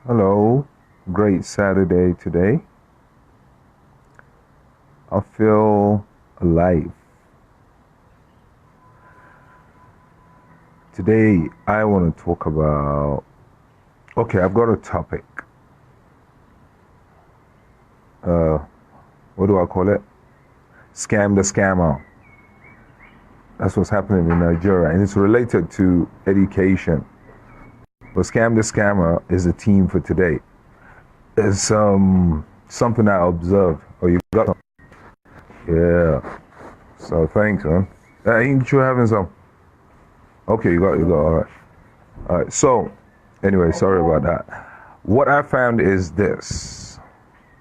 Hello, great Saturday today. I feel alive. Today, I want to talk about. Okay, I've got a topic. Uh, what do I call it? Scam the scammer. That's what's happening in Nigeria, and it's related to education. But Scam the Scammer is the theme for today. It's something I observed. Oh, you got some? Yeah. So thanks, man. Ain't you having some? Okay, you got. All right. So, anyway, sorry about that. What I found is this.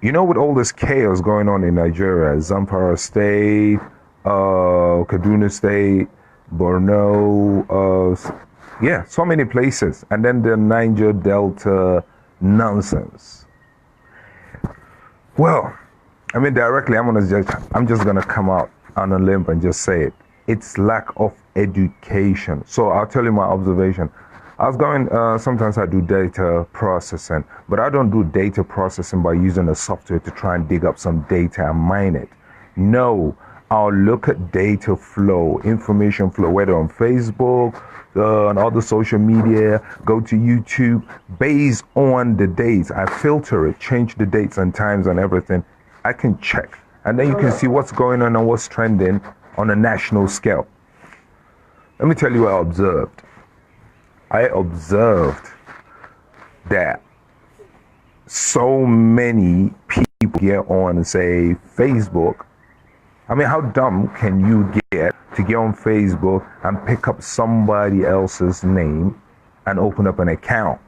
With all this chaos going on in Nigeria, Zamfara State, Kaduna State, Borno, yeah, so many places, and then the Niger Delta nonsense. Well, I mean, directly, I'm just gonna come out on a limb and just say it. It's lack of education. So I'll tell you my observation. I was going. Sometimes I do data processing, but I don't do data processing by using a software to try and dig up some data and mine it. No, I'll look at data flow, information flow, whether on Facebook, on other social media, go to YouTube, based on the dates. I filter it, change the dates and times and everything. I can check, and then you can see what's going on and what's trending on a national scale. Let me tell you what I observed. I observed that so many people get on, say, Facebook. I mean, how dumb can you get to get on Facebook and pick up somebody else's name and open up an account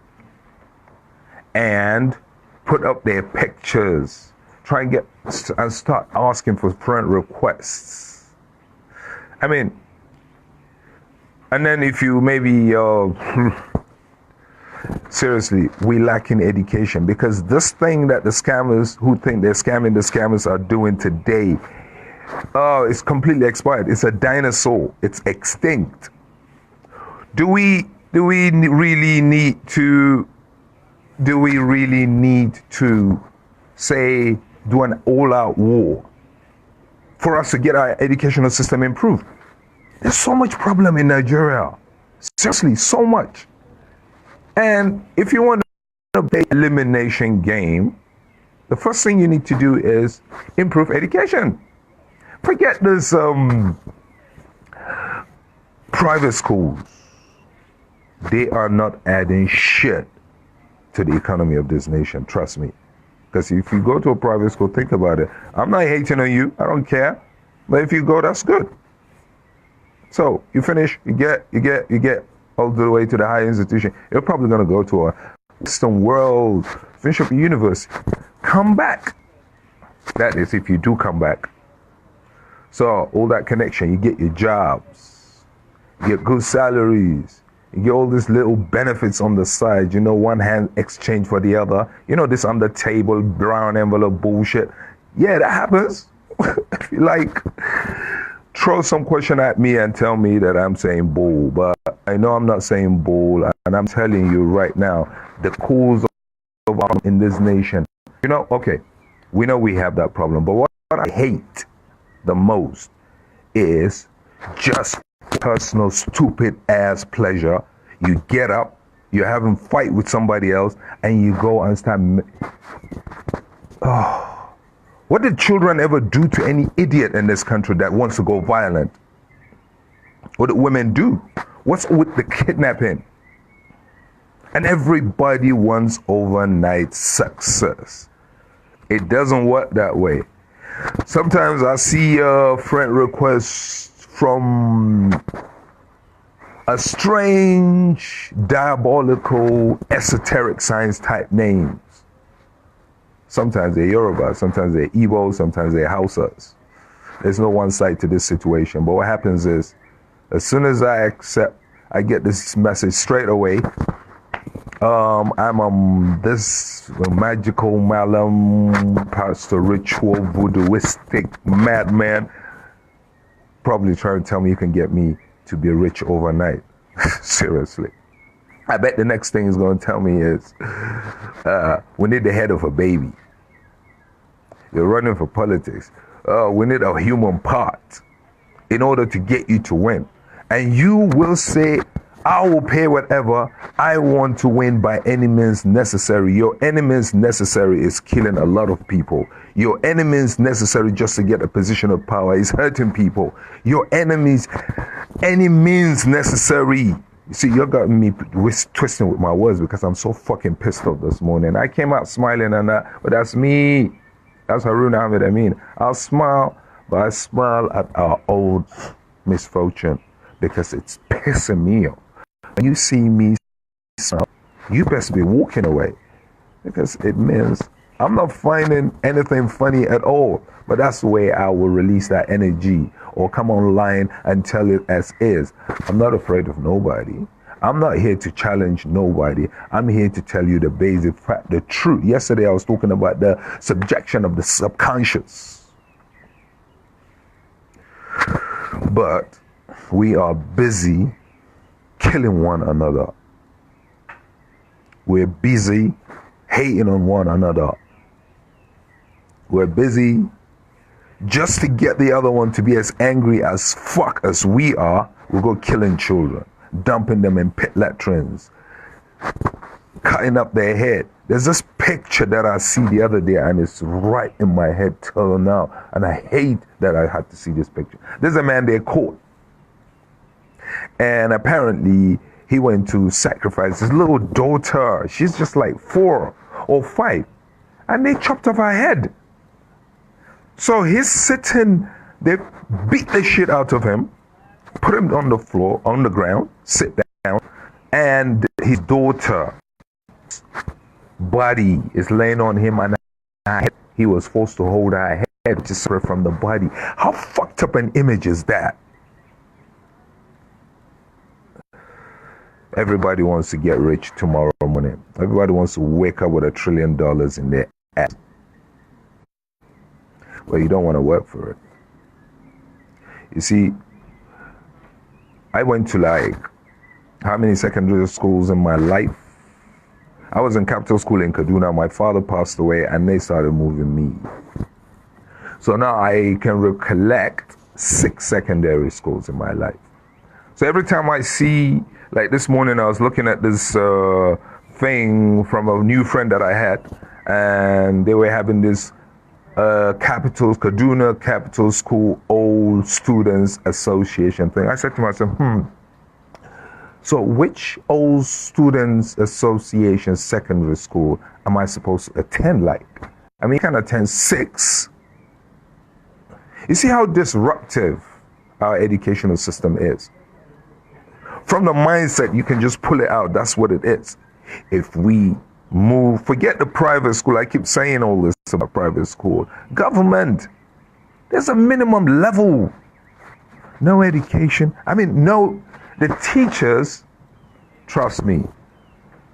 and put up their pictures, try and start asking for friend requests? I mean, and then if you maybe, seriously, we lack in education, because this thing that the scammers who think they're scamming the scammers are doing today, it's completely expired. It's a dinosaur. It's extinct. Do we really need to say do an all-out war for us to get our educational system improved? There's so much problem in Nigeria. Seriously, so much. And if you want to play elimination game, the first thing you need to do is improve education. Forget this private schools. They are not adding shit to the economy of this nation, trust me. Because if you go to a private school, think about it. I'm not hating on you, I don't care. But if you go, that's good. So you finish, you get all the way to the higher institution. You're probably gonna go to a Western world, finish up your university, come back. That is if you do come back. So all that connection, you get your jobs, you get good salaries, you get all these little benefits on the side, one hand exchange for the other. This on the table, brown envelope bullshit. Yeah, that happens. If you like, throw some question at me and tell me that I'm saying bull, but I know I'm not saying bull, and I'm telling you right now, the cause of in this nation, okay, we know we have that problem, but what I hate the most is just personal stupid ass pleasure. You get up, you're having fight with somebody else, and you go and start. What did children ever do to any idiot in this country that wants to go violent? What did women do? What's with the kidnapping? And everybody wants overnight success. It doesn't work that way. Sometimes I see friend requests from a strange, diabolical, esoteric science type names. Sometimes they're Yoruba, sometimes they're Igbo, sometimes they're Hausas. There's no one side to this situation. But what happens is, as soon as I get this message straight away, I'm this magical Malam, pastor, ritual, voodooistic madman, probably trying to tell me you can get me to be rich overnight. Seriously. I bet the next thing he's going to tell me is, we need the head of a baby. You're running for politics. We need a human part in order to get you to win. And you will say, I will pay whatever. I want to win by any means necessary. Your any means necessary is killing a lot of people. Your any means necessary just to get a position of power is hurting people. Your enemies, any means necessary. You see, you got me twisting with my words because I'm so fucking pissed off this morning. I came out smiling and that, but that's me. That's Harun Ahmed Amin. I'll smile, but I smile at our old misfortune because it's pissing me off. When you see me smile, you best be walking away because it means I'm not finding anything funny at all. But that's the way I will release that energy or come online and tell it as is. I'm not afraid of nobody. I'm not here to challenge nobody. I'm here to tell you the basic fact, the truth. Yesterday I was talking about the subjection of the subconscious. But we are busy killing one another. We're busy hating on one another. We're busy just to get the other one to be as angry as fuck as we are. We'll go killing children, dumping them in pit latrines, cutting up their head. There's this picture that I see the other day and it's right in my head till now. And I hate that I had to see this picture. There's a man they caught. And apparently he went to sacrifice his little daughter. She's just like 4 or 5. And they chopped off her head. So he's sitting, they beat the shit out of him, put him on the floor, on the ground, sit down, and his daughter's body is laying on him and he was forced to hold her head to separate from the body. How fucked up an image is that? Everybody wants to get rich tomorrow morning. Everybody wants to wake up with $1 trillion in their ass. Well, you don't want to work for it. You see, I went to like how many secondary schools in my life? I was in Capital School in Kaduna. My father passed away and they started moving me. So now I can recollect 6 secondary schools in my life. So every time I see, like this morning I was looking at this thing from a new friend that I had, and they were having this Kaduna Capital School Old Students Association thing. I said to myself, so which Old Students Association secondary school am I supposed to attend like? I mean, you can attend 6. You see how disruptive our educational system is? From the mindset, you can just pull it out. That's what it is. If we move, forget the private school. I keep saying all this about private school. Government, there's a minimum level. No education. I mean, no, the teachers, trust me,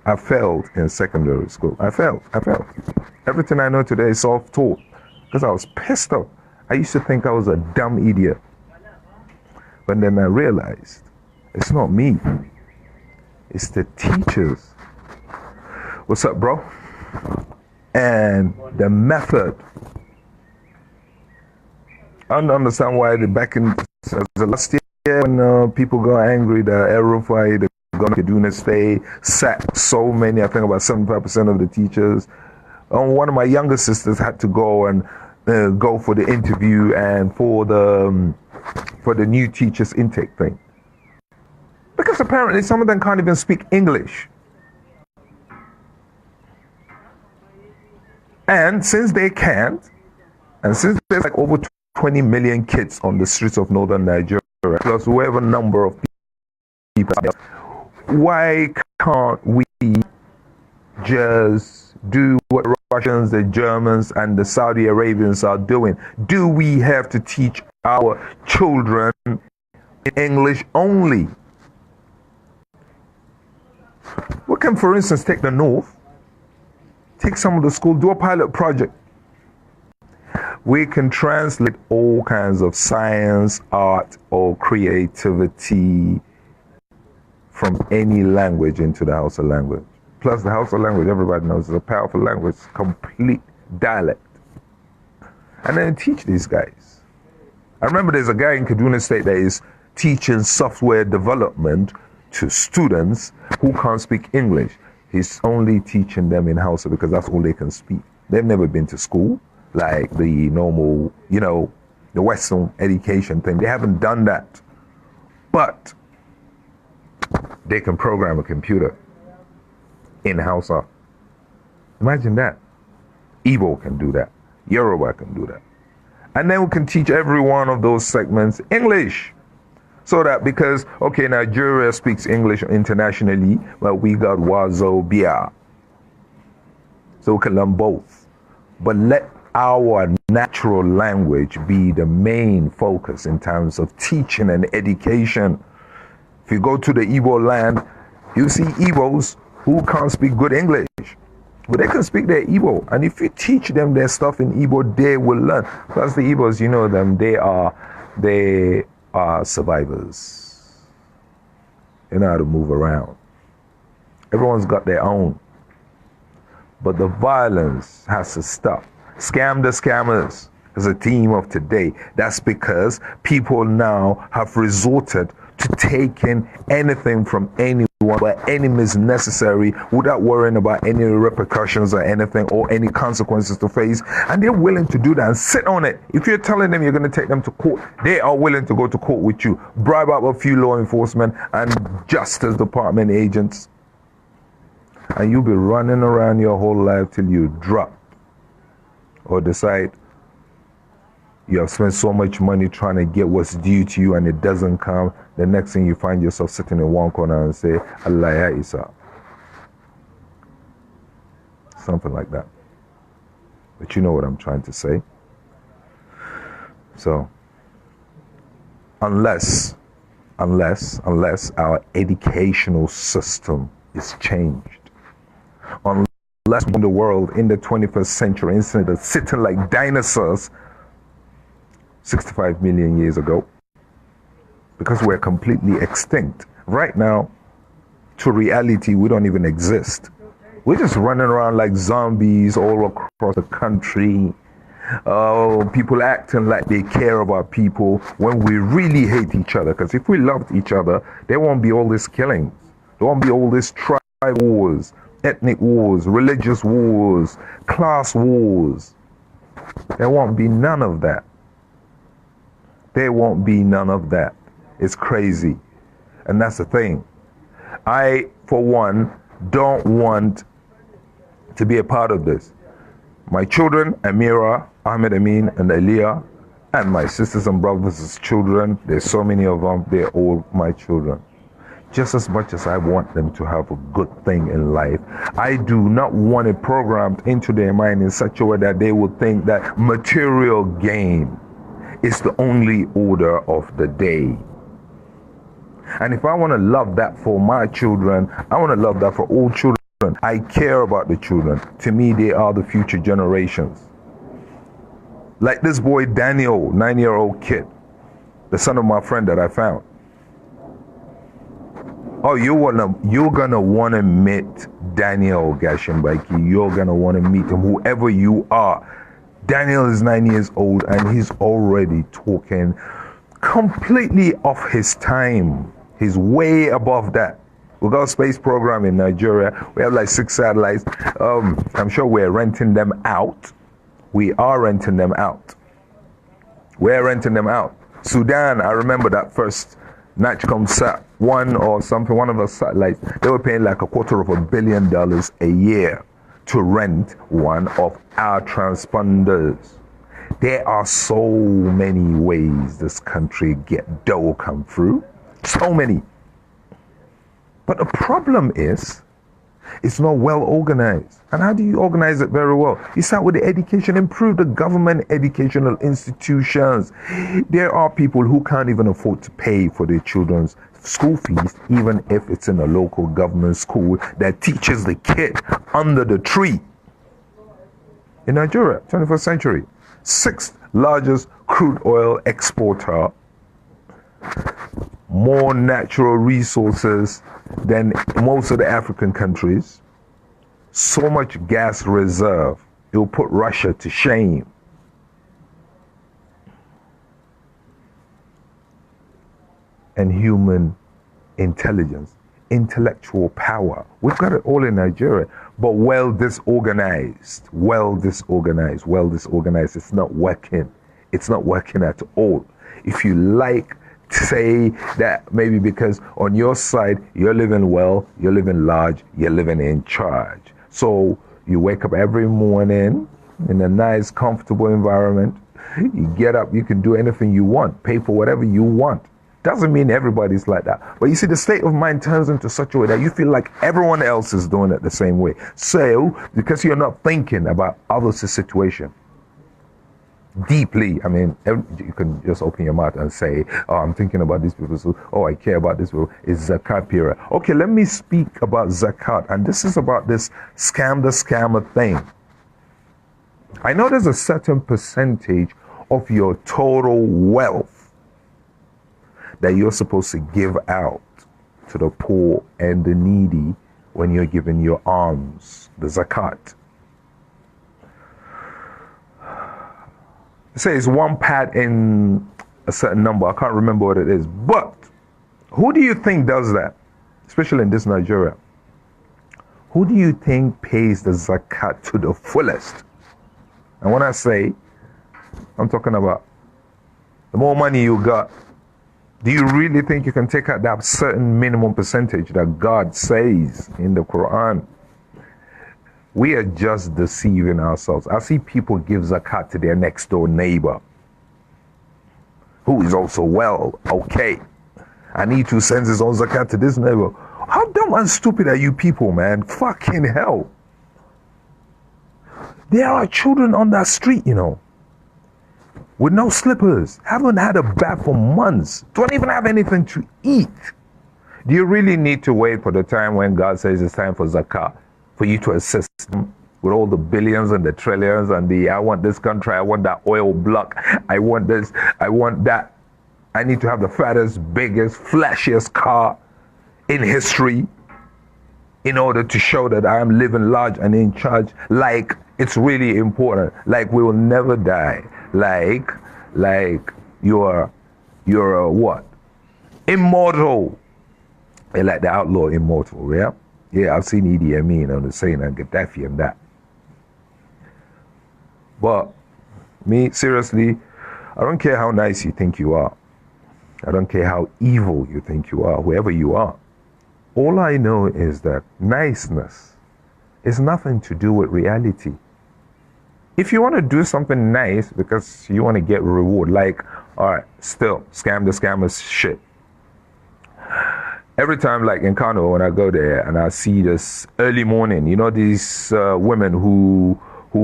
I failed in secondary school. I failed. Everything I know today is self-taught because I was pissed off. I used to think I was a dumb idiot. But then I realized it's not me. It's the teachers. What's up, bro? And the method. I don't understand why back in the last year when people got angry, the El-Rufai, the governor of Kaduna State sacked so many, I think about 75% of the teachers. One of my younger sisters had to go and go for the interview and for the new teachers intake thing. Because apparently some of them can't even speak English. And since they can't, and since there's like over 20 million kids on the streets of northern Nigeria, plus whatever number of people, why can't we just do what the Russians, the Germans, and the Saudi Arabians are doing? Do we have to teach our children in English only? We can, for instance, take the North, take some of the school, do a pilot project. We can translate all kinds of science, art, or creativity from any language into the Hausa language. Plus, the Hausa language, everybody knows, is a powerful language, complete dialect. And then teach these guys. I remember there's a guy in Kaduna State that is teaching software development to students who can't speak English. He's only teaching them in Hausa because that's all they can speak. They've never been to school, like the normal, the Western education thing. They haven't done that. But they can program a computer in Hausa. Imagine that. Igbo can do that. Yoruba can do that. And then we can teach every one of those segments English. So that because, Nigeria speaks English internationally, but we got Wazobia. So we can learn both. But let our natural language be the main focus in terms of teaching and education. If you go to the Igbo land, you see Igbos who can't speak good English. But they can speak their Igbo. And if you teach them their stuff in Igbo, they will learn. Plus the Igbos, you know them, they are survivors. They know how to move around. Everyone's got their own. But the violence has to stop. Scam the scammers is a theme of today. That's because people now have resorted to taking anything from anyone where any means necessary without worrying about any repercussions or anything or any consequences to face. And they're willing to do that and sit on it. If you're telling them you're going to take them to court, they are willing to go to court with you, bribe up a few law enforcement and Justice Department agents. And you'll be running around your whole life till you drop or decide you have spent so much money trying to get what's due to you and it doesn't come. The next thing you find yourself sitting in one corner and say, Allah ya Isa. Something like that. But you know what I'm trying to say. So, unless our educational system is changed, unless the world in the 21st century, instead of sitting like dinosaurs 65 million years ago, because we're completely extinct. Right now, to reality, we don't even exist. We're just running around like zombies all across the country. People acting like they care about people when we really hate each other. Because if we loved each other, there won't be all this killings. There won't be all this tribe wars, ethnic wars, religious wars, class wars. There won't be none of that. There won't be none of that. It's crazy. And that's the thing. I, for one, don't want to be a part of this. My children, Amira, Ahmed Amin, and Aliyah, and my sisters and brothers' children, there's so many of them, they're all my children. Just as much as I want them to have a good thing in life, I do not want it programmed into their mind in such a way that they will think that material gain is the only order of the day. And if I want to love that for my children, I want to love that for all children. I care about the children. To me, they are the future generations. Like this boy Daniel, 9-year-old kid, the son of my friend that I found. Oh, you're gonna wanna meet Daniel Gashimbaiki. You're gonna wanna meet him, whoever you are. Daniel is 9 years old and he's already talking completely off his time. He's way above that. We got a space program in Nigeria. We have like 6 satellites. I'm sure we're renting them out. We are renting them out. We're renting them out. Sudan, I remember that first Natcom sat one of the satellites. They were paying like $250 million a year to rent one of our transponders. There are so many ways this country get dough come through. So many. But the problem is, it's not well organized. And how do you organize it very well? You start with the education, improve the government educational institutions. There are people who can't even afford to pay for their children's school fees, even if it's in a local government school that teaches the kid under the tree. In Nigeria, 21st century, 6th largest crude oil exporter, more natural resources than most of the African countries. So much gas reserve. It will put Russia to shame. And human intelligence, intellectual power. We've got it all in Nigeria, but well disorganized. It's not working. It's not working at all. If you like, say that maybe because on your side, you're living well, you're living large, you're living in charge. So you wake up every morning in a nice, comfortable environment. You get up, you can do anything you want, pay for whatever you want. Doesn't mean everybody's like that. But you see, the state of mind turns into such a way that you feel like everyone else is doing it the same way. So, because you're not thinking about others' situation deeply, I mean, you can just open your mouth and say, oh, I'm thinking about these people. So, oh, I care about this people. It's Zakat period. Okay, let me speak about Zakat. And this is about this scam the scammer thing. I know there's a certain percentage of your total wealth that you're supposed to give out to the poor and the needy when you're giving your alms, the zakat. It says one pat in a certain number. I can't remember what it is. But who do you think does that? Especially in this Nigeria. Who do you think pays the zakat to the fullest? And when I say, I'm talking about the more money you got, do you really think you can take out that certain minimum percentage that God says in the Quran? We are just deceiving ourselves. I see people give zakat to their next door neighbor who is also well, okay. And he too sends his own zakat to this neighbor. How dumb and stupid are you people, man? Fucking hell. There are children on that street, you know, with no slippers, haven't had a bath for months, don't even have anything to eat. Do you really need to wait for the time when God says it's time for zakah for you to assist them with all the billions and the trillions and the I want this country, I want that oil block, I want this, I want that. I need to have the fattest, biggest, flashiest car in history in order to show that I am living large and in charge, like it's really important, like we will never die. Like you're what? Immortal. Like the outlaw immortal, yeah? Yeah, I've seen Idi Amin on the scene and Gaddafi and that. But me, seriously, I don't care how nice you think you are. I don't care how evil you think you are, whoever you are. All I know is that niceness is nothing to do with reality. If you want to do something nice because you want to get reward, like, all right, still, scam the scammers shit. Every time, like in Kano, when I go there and I see this early morning, you know, these women who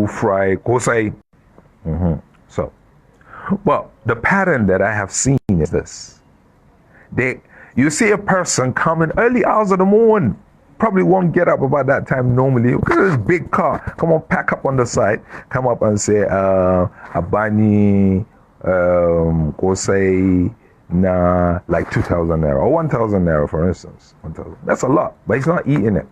fry kosai. So, well, the pattern that I have seen is this. You see a person coming early hours of the morning, probably won't get up about that time normally because it's a big car. Come on, pack up on the side, come up and say, Abani, Kosei, nah, like 2,000 naira or 1,000 naira, for instance. 1,000. That's a lot, but he's not eating it.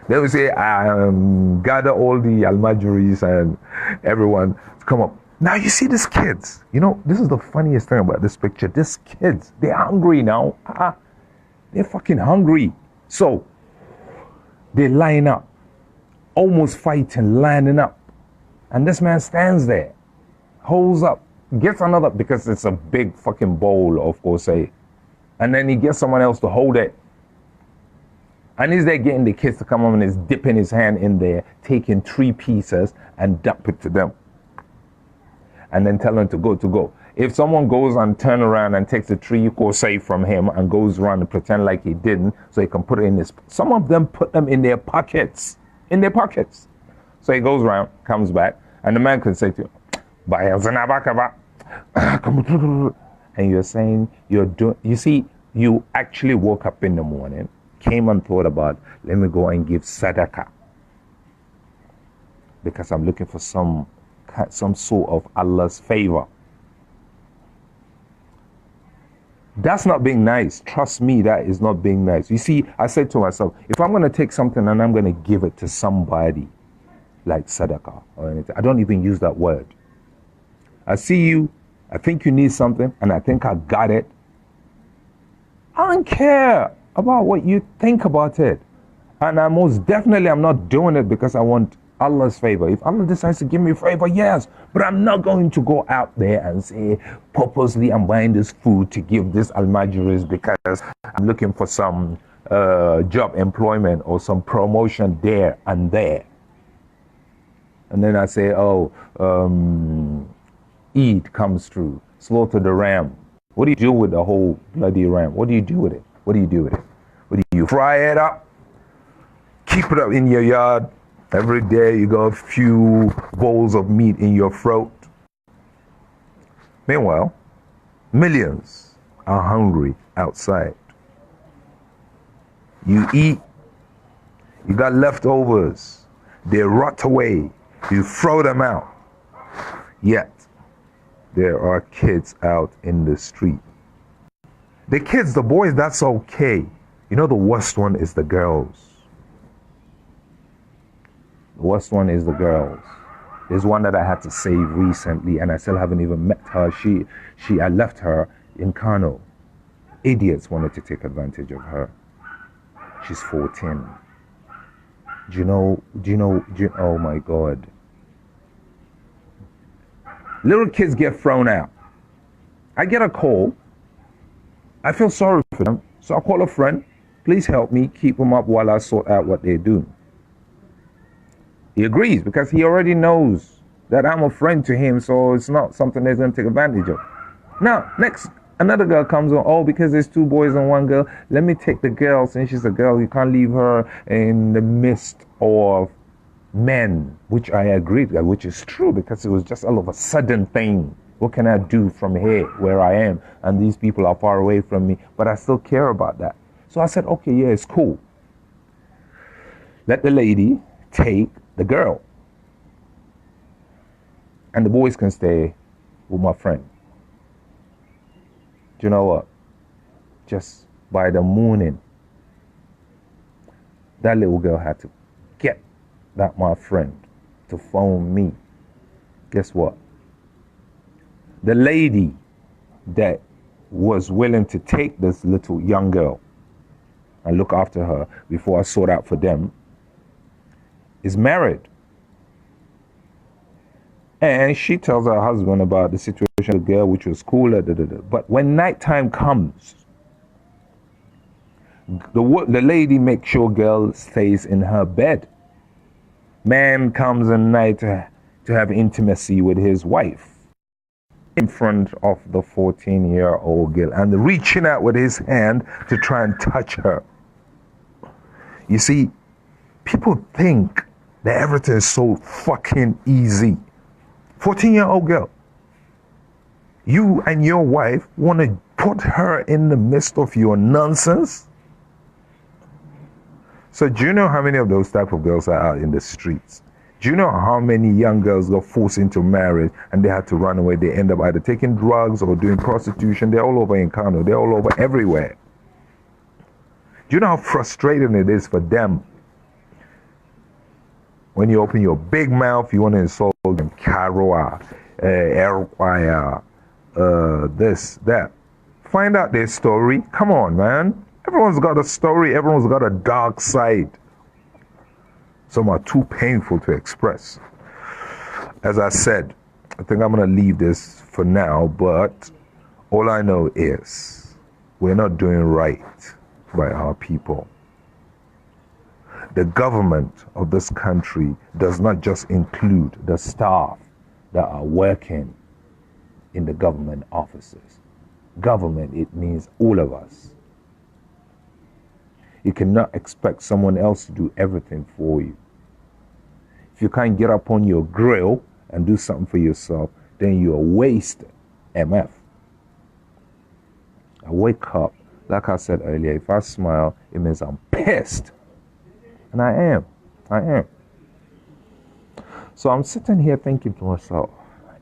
They will say, gather all the almajiris and everyone to come up. Now you see these kids. You know, this is the funniest thing about this picture. These kids, they're hungry now. They're fucking hungry. So they line up, almost fighting, lining up. And this man stands there, holds up, gets another, because it's a big fucking bowl of kosei. And then he gets someone else to hold it. And he's there getting the kids to come up and he's dipping his hand in there, taking 3 pieces and dump it to them. And then tell them to go. If someone goes and turn around and takes the 3 kosei from him and goes around and pretend like he didn't, so he can put it in his, some of them put them in their pockets. So he goes around, comes back, and the man can say to you, and you're saying, you see, you actually woke up in the morning, came and thought about, let me go and give sadaqah, because I'm looking for some sort of Allah's favor. That's not being nice. Trust me, that is not being nice. You see, I said to myself, if I'm going to take something and I'm going to give it to somebody, like sadaqah or anything, I don't even use that word. I see you, I think you need something, and I think I got it. I don't care about what you think about it. And I most definitely am not doing it because I want Allah's favor. If Allah decides to give me favor, yes, but I'm not going to go out there and say, purposely I'm buying this food to give this Almajiris because I'm looking for some job employment or some promotion there and there. And then I say, Eid comes through, slaughter the ram. What do you do with the whole bloody ram? What do you do with it? What do you do with it? What do you fry it up? Keep it up in your yard. Every day you got a few bowls of meat in your throat. Meanwhile, millions are hungry outside. You eat, you got leftovers, they rot away, you throw them out. Yet, there are kids out in the street. The kids, the boys, that's okay. You know, the worst one is the girls. The worst one is the girls. There's one that I had to save recently and I still haven't even met her. I left her in Kano. Idiots wanted to take advantage of her. She's 14. Do you know, oh my God. Little kids get thrown out. I get a call. I feel sorry for them. So I call a friend. Please help me keep them up while I sort out what they're doing. He agrees because he already knows that I'm a friend to him, so it's not something they're going to take advantage of. Now, next, another girl comes on. Oh, because there's two boys and one girl, let me take the girl. Since she's a girl, you can't leave her in the midst of men, which I agreed with, which is true because it was just all of a sudden thing. What can I do from here where I am? And these people are far away from me, but I still care about that. So I said, okay, yeah, it's cool. Let the lady take the girl. And the boys can stay with my friend. Do you know what? Just by the morning, that little girl had to get that my friend to phone me. Guess what? The lady that was willing to take this little young girl and look after her before I sort out for them is married. And she tells her husband about the situation of the girl, which was cooler. But when nighttime comes, the lady makes sure girl stays in her bed. Man comes at night to have intimacy with his wife in front of the 14-year-old girl and reaching out with his hand to try and touch her. You see, people think that everything is so fucking easy. 14-year-old girl. You and your wife want to put her in the midst of your nonsense? So do you know how many of those type of girls are out in the streets? Do you know how many young girls got forced into marriage and they had to run away? They end up either taking drugs or doing prostitution. They're all over in Kano. They're all over everywhere. Do you know how frustrating it is for them? When you open your big mouth, you want to insult them. Karoa, Erkwaya, this, that. Find out their story. Come on, man. Everyone's got a story. Everyone's got a dark side. Some are too painful to express. As I said, I think I'm going to leave this for now, but all I know is we're not doing right by our people. The government of this country does not just include the staff that are working in the government offices. Government, it means all of us. You cannot expect someone else to do everything for you. If you can't get up on your grill and do something for yourself, then you're wasted. MF. I wake up, like I said earlier, if I smile, it means I'm pissed. And I am. So I'm sitting here thinking to myself,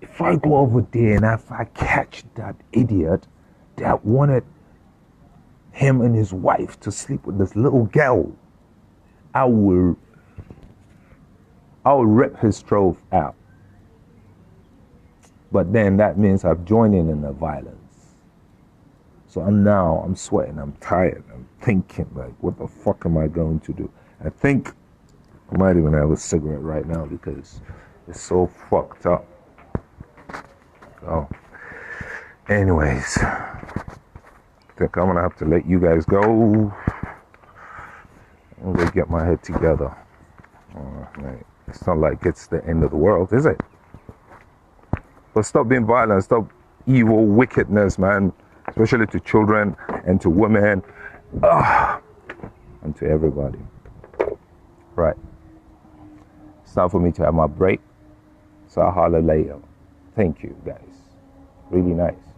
if I go over there and if I catch that idiot that wanted him and his wife to sleep with this little girl, I will rip his throat out. But then that means I've joined in the violence. So I'm sweating, I'm tired, I'm thinking like, what the fuck am I going to do? I think I might even have a cigarette right now because it's so fucked up. So, anyways, I think I'm gonna have to let you guys go. I'm gonna get my head together. Right. It's not like it's the end of the world, is it? But stop being violent, stop evil wickedness, man. Especially to children and to women, and to everybody. Right. It's time for me to have my break. So I'll holler later. Thank you, guys. Really nice.